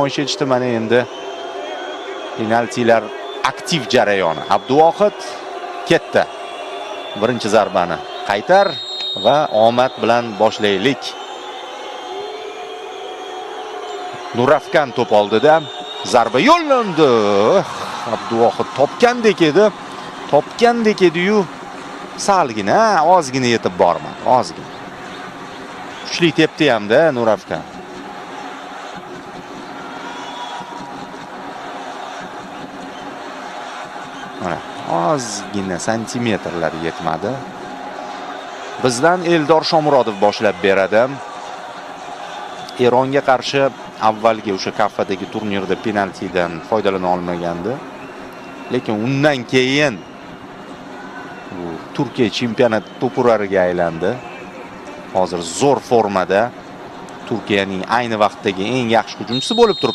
Eshitdi mana endi penaltilar aktiv jarayoni. Abduvohid ketdi. Birinchi zarbani qaytar va omad bilan boshlaylik. Nurafkan to'p oldida zarba yo'llandi. Abduvohid topgandek edi. Topgandek edi-yu, salgina, ozgina yetib bormadi, ozgina. Kuchli tepdi hamda Nurafkan. Mana ozgina santimetrlar yetmadi. Bizdan Eldor Shomurodov boshlab beradi. Eronga qarshi avvalgi o'sha Kaffadagi turnirda penaltidan foydalana olmagandi. Lekin undan keyin Turkiya chempionat to'purariga aylandi. Hozir zo'r formada Turkiyaning ayni vaqtdagi eng yaxshi hujumchisi bo'lib turibdi.